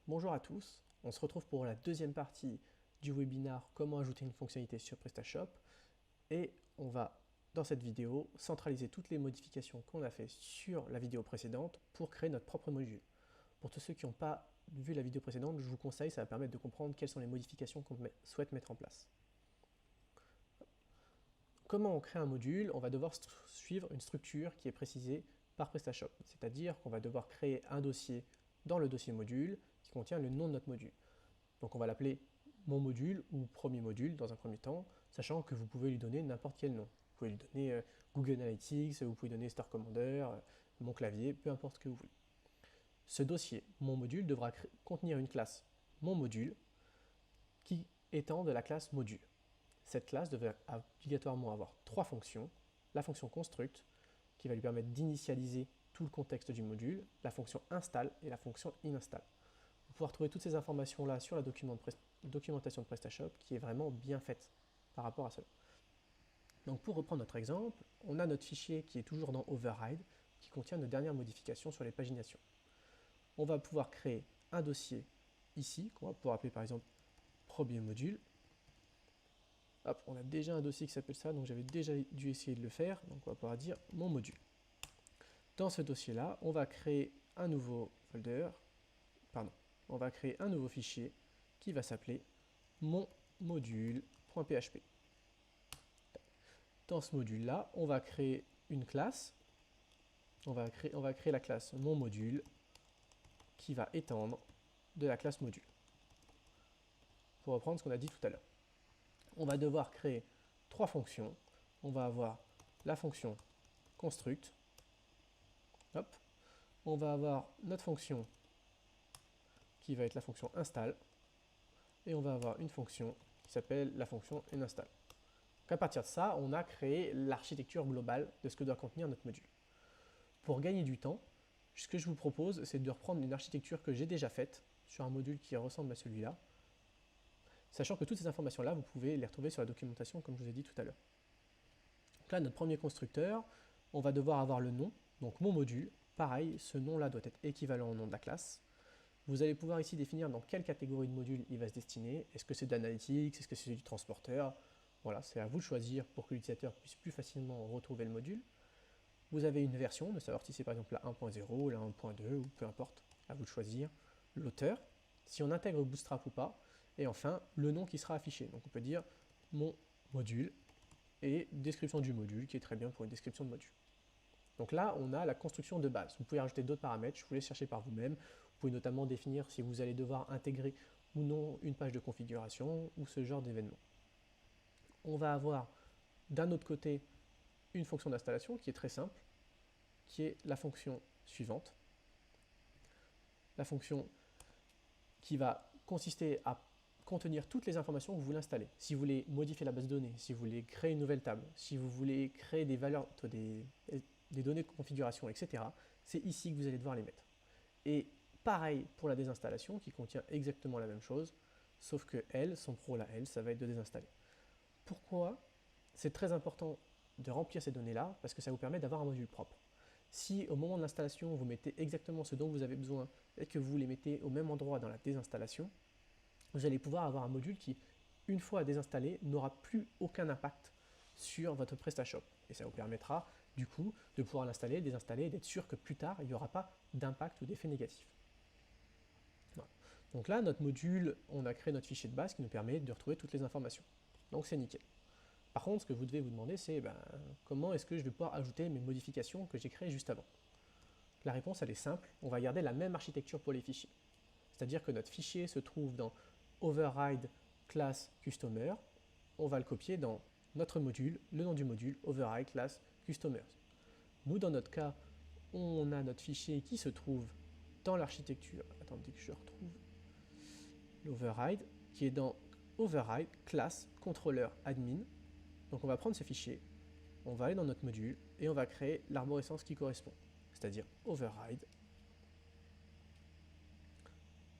Bonjour à tous, on se retrouve pour la deuxième partie du webinaire Comment ajouter une fonctionnalité sur PrestaShop et on va dans cette vidéo centraliser toutes les modifications qu'on a fait sur la vidéo précédente pour créer notre propre module. Pour tous ceux qui n'ont pas vu la vidéo précédente, je vous conseille, ça va permettre de comprendre quelles sont les modifications qu'on souhaite mettre en place. Comment on crée un module? On va devoir suivre une structure qui est précisée par PrestaShop, c'est-à-dire qu'on va devoir créer un dossier dans le dossier module qui contient le nom de notre module. Donc on va l'appeler mon module ou premier module dans un premier temps, sachant que vous pouvez lui donner n'importe quel nom. Vous pouvez lui donner Google Analytics, vous pouvez donner Star Commander, mon clavier, peu importe ce que vous voulez. Ce dossier, mon module, devra contenir une classe mon module qui étend de la classe module. Cette classe devrait obligatoirement avoir trois fonctions. La fonction construct, qui va lui permettre d'initialiser tout le contexte du module, la fonction install et la fonction ininstall. Vous pouvez retrouver toutes ces informations-là sur la documentation de PrestaShop qui est vraiment bien faite par rapport à cela. Donc pour reprendre notre exemple, on a notre fichier qui est toujours dans Override qui contient nos dernières modifications sur les paginations. On va pouvoir créer un dossier ici, qu'on va pouvoir appeler par exemple premier module. Hop, on a déjà un dossier qui s'appelle ça, donc j'avais déjà dû essayer de le faire, donc on va pouvoir dire mon module. Dans ce dossier-là, on va créer un nouveau folder, on va créer un nouveau fichier qui va s'appeler mon module.php. Dans ce module-là, on va créer une classe. On va créer la classe mon module qui va étendre de la classe module. Pour reprendre ce qu'on a dit tout à l'heure. On va devoir créer trois fonctions. On va avoir la fonction construct. Hop. On va avoir notre fonction qui va être la fonction install. Et on va avoir une fonction qui s'appelle la fonction install. Donc à partir de ça, on a créé l'architecture globale de ce que doit contenir notre module. Pour gagner du temps, ce que je vous propose, c'est de reprendre une architecture que j'ai déjà faite sur un module qui ressemble à celui-là, sachant que toutes ces informations-là, vous pouvez les retrouver sur la documentation comme je vous ai dit tout à l'heure. Donc là, notre premier constructeur, on va devoir avoir le nom, donc mon module. Pareil, ce nom-là doit être équivalent au nom de la classe. Vous allez pouvoir ici définir dans quelle catégorie de module il va se destiner. Est-ce que c'est de l'analytics, est-ce que c'est du transporteur? Voilà, c'est à vous de choisir pour que l'utilisateur puisse plus facilement retrouver le module. Vous avez une version, de savoir si c'est par exemple la 1.0, la 1.2 ou peu importe, à vous de choisir. L'auteur, si on intègre Bootstrap ou pas, et enfin le nom qui sera affiché. Donc on peut dire mon module et description du module qui est très bien pour une description de module. Donc là, on a la construction de base. Vous pouvez rajouter d'autres paramètres, je vous laisse chercher par vous-même. Vous pouvez notamment définir si vous allez devoir intégrer ou non une page de configuration ou ce genre d'événement. On va avoir d'un autre côté une fonction d'installation qui est très simple, qui est la fonction suivante. La fonction qui va consister à contenir toutes les informations que vous voulez installer. Si vous voulez modifier la base de données, si vous voulez créer une nouvelle table, si vous voulez créer des valeurs, des données de configuration, etc., c'est ici que vous allez devoir les mettre. Et pareil pour la désinstallation qui contient exactement la même chose, sauf que elle, son pro là, elle, ça va être de désinstaller. Pourquoi c'est très important de remplir ces données-là? Parce que ça vous permet d'avoir un module propre. Si au moment de l'installation, vous mettez exactement ce dont vous avez besoin et que vous les mettez au même endroit dans la désinstallation, vous allez pouvoir avoir un module qui, une fois désinstallé, n'aura plus aucun impact sur votre PrestaShop. Et ça vous permettra, du coup, de pouvoir l'installer, désinstaller et d'être sûr que plus tard, il n'y aura pas d'impact ou d'effet négatif. Voilà. Donc là, notre module, on a créé notre fichier de base qui nous permet de retrouver toutes les informations. Donc c'est nickel. Par contre, ce que vous devez vous demander, c'est comment est-ce que je vais pouvoir ajouter mes modifications que j'ai créées juste avant. La réponse, elle est simple. On va garder la même architecture pour les fichiers. C'est-à-dire que notre fichier se trouve dans override class customer. On va le copier dans notre module, le nom du module, override class customers. Nous, dans notre cas, on a notre fichier qui se trouve dans l'architecture. Attendez que je retrouve l'override, qui est dans override class controller admin. Donc on va prendre ce fichier, on va aller dans notre module et on va créer l'arborescence qui correspond, c'est-à-dire override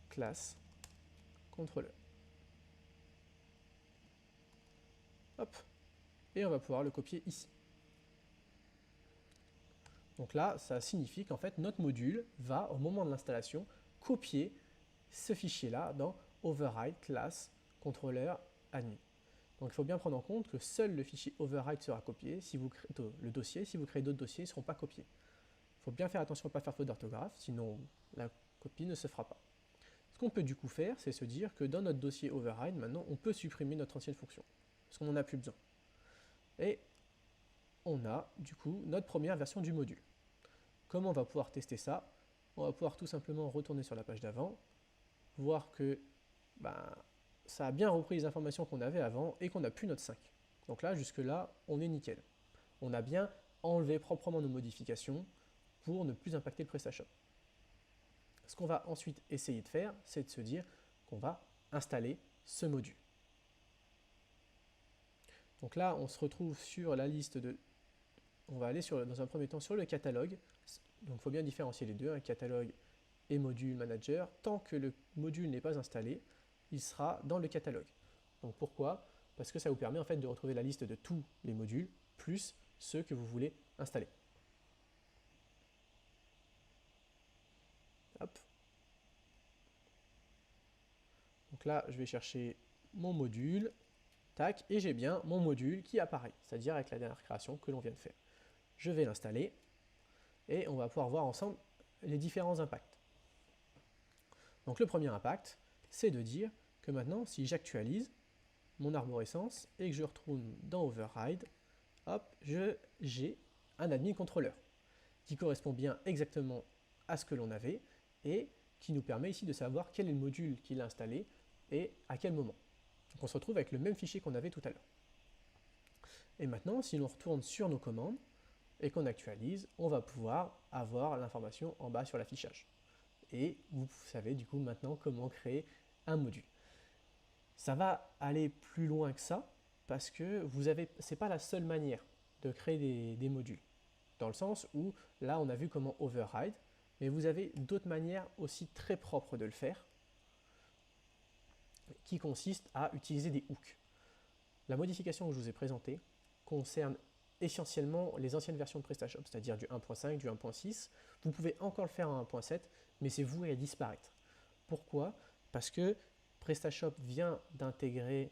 class controller. Hop, et on va pouvoir le copier ici. Donc là, ça signifie qu'en fait notre module va, au moment de l'installation, copier ce fichier-là dans override class controller admin. Donc il faut bien prendre en compte que seul le fichier override sera copié, si vous créez, le dossier, si vous créez d'autres dossiers, ils ne seront pas copiés. Il faut bien faire attention à ne pas faire faute d'orthographe, sinon la copie ne se fera pas. Ce qu'on peut du coup faire, c'est se dire que dans notre dossier override, maintenant, on peut supprimer notre ancienne fonction, parce qu'on n'en a plus besoin. Et on a du coup notre première version du module. Comment on va pouvoir tester ça? On va pouvoir tout simplement retourner sur la page d'avant, voir que ça a bien repris les informations qu'on avait avant et qu'on a plus notre 5. Donc là, jusque-là, on est nickel. On a bien enlevé proprement nos modifications pour ne plus impacter le PrestaShop. Ce qu'on va ensuite essayer de faire, c'est de se dire qu'on va installer ce module. Donc là, on se retrouve sur la liste de... On va aller dans un premier temps sur le catalogue. Donc il faut bien différencier les deux, un catalogue et module manager. Tant que le module n'est pas installé, il sera dans le catalogue. Donc pourquoi? Parce que ça vous permet en fait de retrouver la liste de tous les modules, plus ceux que vous voulez installer. Hop. Donc là, je vais chercher mon module, tac, et j'ai bien mon module qui apparaît, c'est-à-dire avec la dernière création que l'on vient de faire. Je vais l'installer, et on va pouvoir voir ensemble les différents impacts. Donc le premier impact, c'est de dire que maintenant, si j'actualise mon arborescence et que je retourne dans Override, hop, j'ai un admin contrôleur qui correspond bien exactement à ce que l'on avait et qui nous permet ici de savoir quel est le module qu'il a installé et à quel moment. Donc on se retrouve avec le même fichier qu'on avait tout à l'heure. Et maintenant, si l'on retourne sur nos commandes et qu'on actualise, on va pouvoir avoir l'information en bas sur l'affichage. Et vous savez du coup maintenant comment créer un module. Ça va aller plus loin que ça parce que c'est pas la seule manière de créer des modules. Dans le sens où là on a vu comment override, mais vous avez d'autres manières aussi très propres de le faire qui consistent à utiliser des hooks. La modification que je vous ai présentée concerne essentiellement les anciennes versions de PrestaShop, c'est-à-dire du 1.5, du 1.6. Vous pouvez encore le faire en 1.7, mais c'est voué à disparaître. Pourquoi? Parce que PrestaShop vient d'intégrer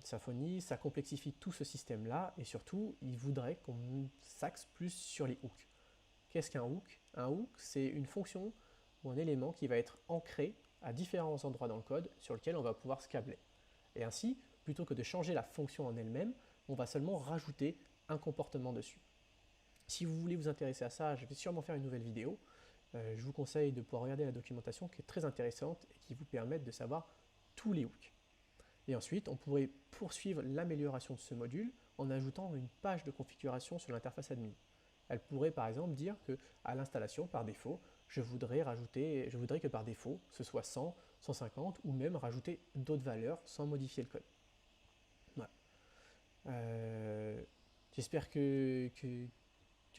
Symfony, ça complexifie tout ce système-là, et surtout, il voudrait qu'on s'axe plus sur les hooks. Qu'est-ce qu'un hook? Un hook, c'est une fonction ou un élément qui va être ancré à différents endroits dans le code sur lequel on va pouvoir scabler. Et ainsi, plutôt que de changer la fonction en elle-même, on va seulement rajouter un comportement dessus. Si vous voulez vous intéresser à ça, je vais sûrement faire une nouvelle vidéo. Je vous conseille de pouvoir regarder la documentation qui est très intéressante et qui vous permet de savoir tous les hooks. Et ensuite, on pourrait poursuivre l'amélioration de ce module en ajoutant une page de configuration sur l'interface admin. Elle pourrait par exemple dire qu'à l'installation, par défaut, je voudrais que par défaut, ce soit 100, 150 ou même rajouter d'autres valeurs sans modifier le code. Voilà. J'espère que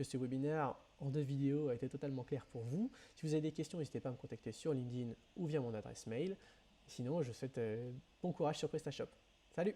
ce webinaire en 2 vidéos a été totalement clair pour vous. Si vous avez des questions, n'hésitez pas à me contacter sur LinkedIn ou via mon adresse mail. Sinon, je vous souhaite bon courage sur PrestaShop. Salut!